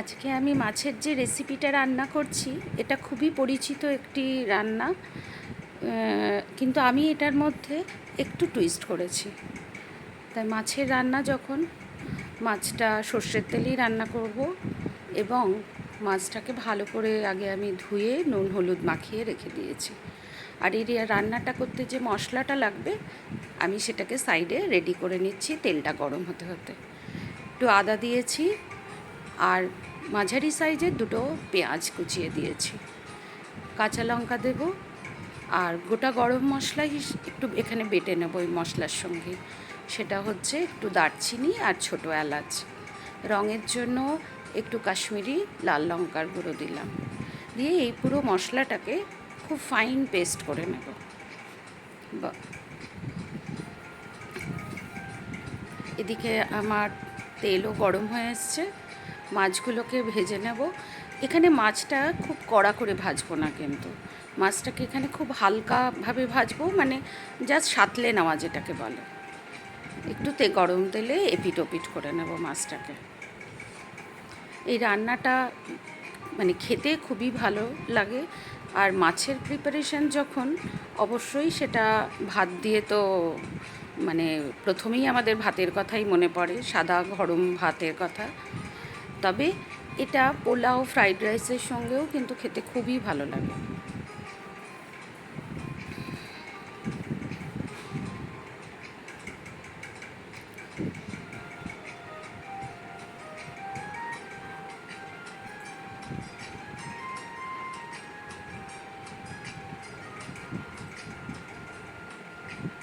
আজকে আমি মাছের যে রেসিপিটা রান্না করছি এটা খুবই পরিচিত একটি রান্না, কিন্তু আমি এটার মধ্যে একটু টুইস্ট করেছি। তাই মাছের রান্না যখন, মাছটা সর্ষের তেলেই রান্না করব এবং মাছটাকে ভালো করে আগে আমি ধুয়ে নুন হলুদ মাখিয়ে রেখে দিয়েছি। আর এই রান্নাটা করতে যে মশলাটা লাগবে আমি সেটাকে সাইডে রেডি করে নিচ্ছি। তেলটা গরম হতে হতে একটু আদা দিয়েছি আর মাঝারি সাইজের দুটো পেঁয়াজ কুচিয়ে দিয়েছি, কাঁচা লঙ্কা দেব আর গোটা গরম মশলা একটু এখানে বেটে নেব ওই মশলার সঙ্গে। সেটা হচ্ছে একটু দারচিনি আর ছোটো এলাচ, রঙের জন্য একটু কাশ্মীরি লাল লঙ্কার গুঁড়ো দিলাম। দিয়ে এই পুরো মশলাটাকে খুব ফাইন পেস্ট করে নেব। এদিকে আমার তেলও গরম হয়ে এসছে, মাছগুলোকে ভেজে নেব। এখানে মাছটা খুব কড়া করে ভাজবো না, কিন্তু মাছটাকে এখানে খুব হালকাভাবে ভাজবো, মানে জাস্ট সাঁতলে নেওয়া যেটাকে বলে। একটু গরম তেলে এপিট ওপিট করে নেব মাছটাকে। এই রান্নাটা মানে খেতে খুবই ভালো লাগে। আর মাছের প্রিপারেশান যখন, অবশ্যই সেটা ভাত দিয়ে তো মানে প্রথমেই আমাদের ভাতের কথাই মনে পড়ে, সাদা গরম ভাতের কথা। তবে এটা পোলাও ফ্রাইড রাইসের সঙ্গেও কিন্তু খেতে খুবই ভালো লাগে।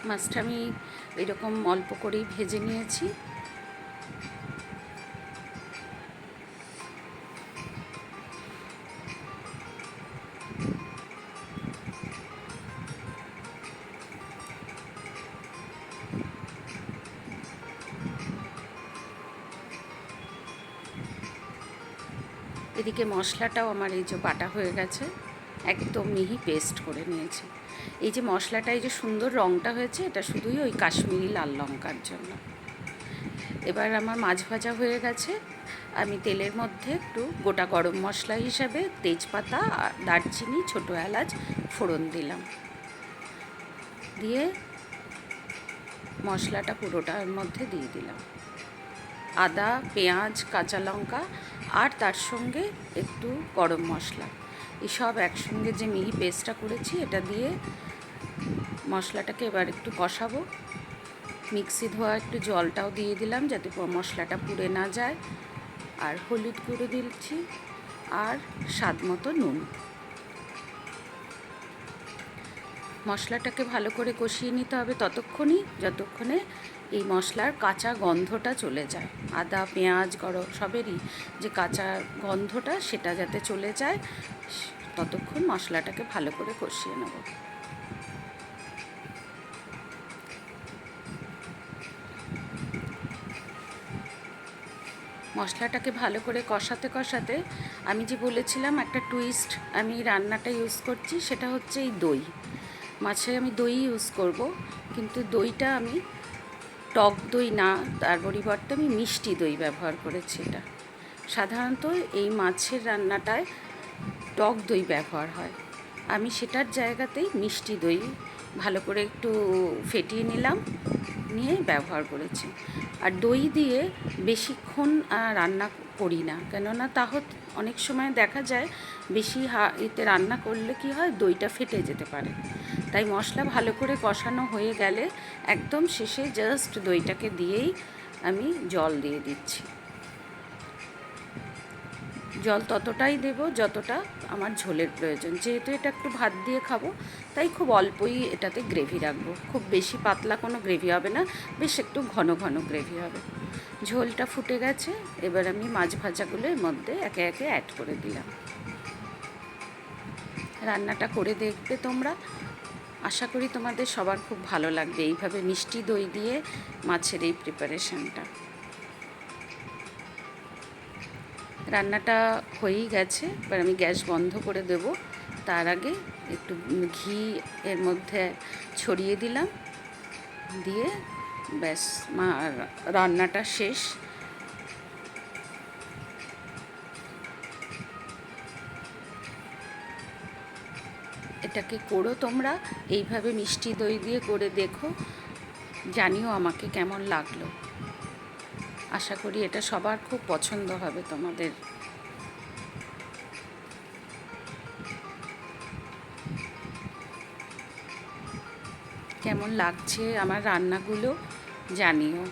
মাছটা আমি এরকম অল্প করেই ভেজে নিয়েছি। এদিকে মশলাটাও আমার এই যে বাটা হয়ে গেছে, একদম মিহি পেস্ট করে নিয়েছি। এই যে মশলাটা, এই যে সুন্দর রঙটা হয়েছে, এটা শুধুই ওই কাশ্মীরি লাল লঙ্কার জন্য। এবার আমার মাছ ভাজা হয়ে গেছে। আমি তেলের মধ্যে একটু গোটা গরম মশলা হিসাবে তেজপাতা, দারচিনি, ছোটো এলাচ ফোড়ন দিলাম। দিয়ে মশলাটা পুরোটার মধ্যে দিয়ে দিলাম। আদা, পেঁয়াজ, কাঁচা লঙ্কা আর তার সঙ্গে একটু গরম মশলা, এসব একসঙ্গে যে মিহি পেস্টটা করেছি এটা দিয়ে মশলাটাকে এবার একটু কষাবো। মিক্সি ধোয়া একটু জলটাও দিয়ে দিলাম যাতে মশলাটা পুড়ে না যায়। আর হলুদ গুঁড়ো দিচ্ছি আর স্বাদ মতো নুন। মশলাটাকে ভালো করে কষিয়ে নিতে হবে যতক্ষণে এই মশলার কাঁচা গন্ধটা চলে যায়। আদা, পেঁয়াজ, গরম সবেরই যে কাঁচা গন্ধটা সেটা যাতে চলে যায়, ততক্ষণ মশলাটাকে ভালো করে কষিয়ে নেব। মশলাটাকে ভালো করে কষাতে কষাতে আমি যে বলেছিলাম একটা টুইস্ট আমি রান্নাটা ইউজ করছি, সেটা হচ্ছে এই দই। মাছে আমি দই ইউজ করব, কিন্তু দইটা আমি টক দই না, তার পরিবর্তে আমি মিষ্টি দই ব্যবহার করেছি। এটা সাধারণত এই মাছের রান্নাটায় টক দই ব্যবহার হয়, আমি সেটার জায়গাতেই মিষ্টি দই ভালো করে একটু ফেটিয়ে নিয়ে ব্যবহার করেছি। আর দই দিয়ে বেশিক্ষণ রান্না করি না, কেননা অনেক সময় দেখা যায় বেশি এতে রান্না করলে কি হয়, দইটা ফেটে যেতে পারে। তাই মশলা ভালো করে কষানো হয়ে গেলে একদম শেষে জাস্ট দইটাকে দিয়েই আমি জল দিয়ে দিচ্ছি। জল ততটাই দেব যতটা আমার ঝোলের প্রয়োজন। যেহেতু এটা একটু ভাত দিয়ে খাবো, তাই খুব অল্পই এটাতে গ্রেভি রাখবো। খুব বেশি পাতলা কোনো গ্রেভি হবে না, বেশ একটু ঘন ঘন গ্রেভি হবে। ঝোলটা ফুটে গেছে, এবার আমি মাছ ভাজাগুলোর মধ্যে একে একে অ্যাড করে দিলাম। রান্নাটা করে দেখবে তোমরা, আশা করি তোমাদের সবার খুব ভালো লাগবে এইভাবে মিষ্টি দই দিয়ে মাছের এই প্রিপারেশনটা। রান্নাটা হয়েই গেছে, এবার আমি গ্যাস বন্ধ করে দেব। তার আগে একটু ঘি এর মধ্যে ছড়িয়ে দিলাম, দিয়ে ব্যাস রান্নাটা শেষ। এটাকে করো তোমরা, এইভাবে মিষ্টি দই দিয়ে করে দেখো, জানিও আমাকে কেমন লাগলো। আশা করি এটা সবার খুব পছন্দ হবে তোমাদের। কেমন লাগছে আমার রান্নাগুলো জানিও।